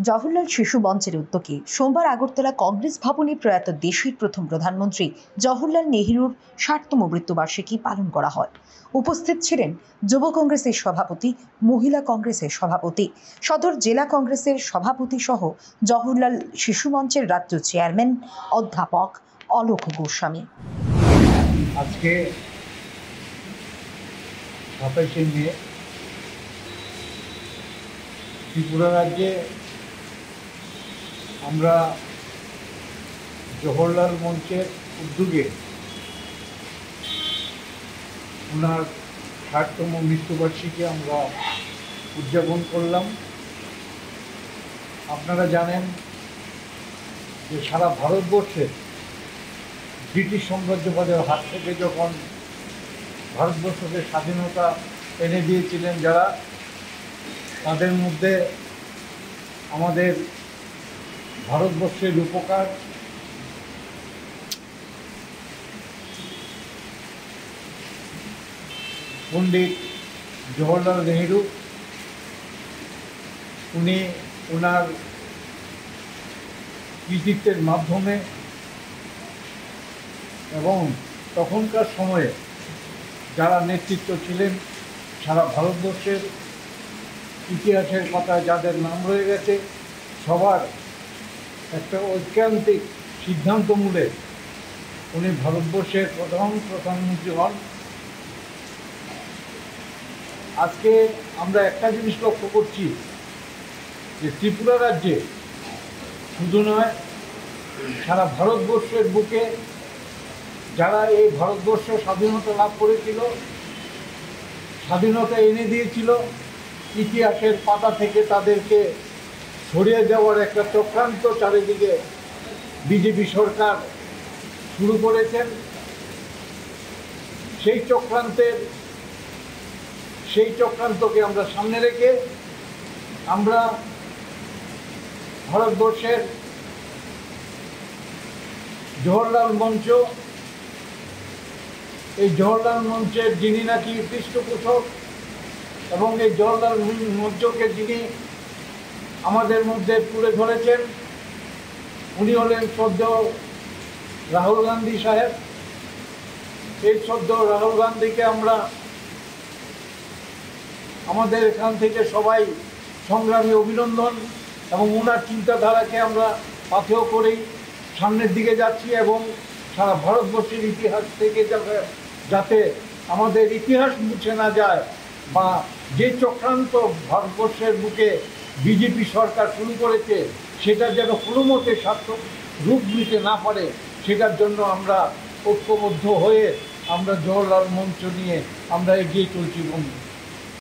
জওহরলাল শিশু মঞ্চের উদ্যোগে সোমবার আগরতলা কংগ্রেস ভবনে প্রয়াত দেশের প্রথম প্রধানমন্ত্রী জওহরলাল নেহরুর ৬০তম মৃত্যুবার্ষিকী পালন করা হয়। উপস্থিত ছিলেন যুব কংগ্রেসের সভাপতি, মহিলা কংগ্রেসের সভাপতি, সদর জেলা কংগ্রেসের সভাপতি সহ জওহরলাল শিশু মঞ্চের রাজ্য চেয়ারম্যান অধ্যাপক অলোক গোস্বামী। আজকে ২৭শে মে ত্রিপুরা রাজ্যে আমরা জওহরলাল মঞ্চের উদ্যোগে ওনার ৬০তম মৃত্যুবার্ষিকী আমরা উদযাপন করলাম। আপনারা জানেন যে সারা ভারতবর্ষে ব্রিটিশ সাম্রাজ্যবাদের হাত থেকে যখন ভারতবর্ষকে স্বাধীনতা এনে দিয়েছিলেন যারা, তাদের মধ্যে আমাদের ভারতবর্ষের রূপকার পণ্ডিত জওহরলাল নেহরু, উনি ওনার কৃতিত্বের মাধ্যমে এবং তখনকার সময়ে যারা নেতৃত্ব ছিলেন, সারা ভারতবর্ষের ইতিহাসের পাতায় যাদের নাম রয়ে গেছে, সবার একটা ঐকান্তিক সিদ্ধান্তমূলক উনি ভারতবর্ষের প্রথম প্রধানমন্ত্রী হন। আজকে আমরা একটা জিনিস লক্ষ্য করছি যে ত্রিপুরা রাজ্যে শুধু নয়, সারা ভারতবর্ষের বুকে যারা এই ভারতবর্ষ স্বাধীনতা লাভ করেছিল, স্বাধীনতা এনে দিয়েছিল, ইতিহাসের পাতা থেকে তাদেরকে সরিয়ে দেওয়ার একটা চক্রান্ত চারিদিকে বিজেপি সরকার শুরু করেছেন। সেই চক্রান্তকে আমরা সামনে রেখে আমরা ভারতবর্ষের জওহরলাল মঞ্চ, এই জওহরলাল মঞ্চের যিনি নাকি পৃষ্ঠপোষক এবং এই জওহরলাল মঞ্চকে যিনি আমাদের মধ্যে তুলে ধরেছেন, উনি হলেন শ্রদ্ধেয় রাহুল গান্ধী সাহেব। এই শ্রদ্ধেয় রাহুল গান্ধীকে আমরা আমাদের এখান থেকে সবাই সংগ্রামী অভিনন্দন এবং ওনার চিন্তাধারাকে আমরা পাথেয় করেই সামনের দিকে যাচ্ছি এবং সারা ভারতবর্ষের ইতিহাস থেকে যাতে আমাদের ইতিহাস মুছে না যায় বা যে চক্রান্ত ভারতবর্ষের বুকে বিজেপি সরকার শুরু করেছে সেটা যেন কোনো মতে সার্থক রূপ নিতে না পারে, সেটার জন্য আমরা ঐক্যবদ্ধ হয়ে আমরা জওহরলাল মঞ্চ নিয়ে আমরা এগিয়ে চলছি বন্ধু।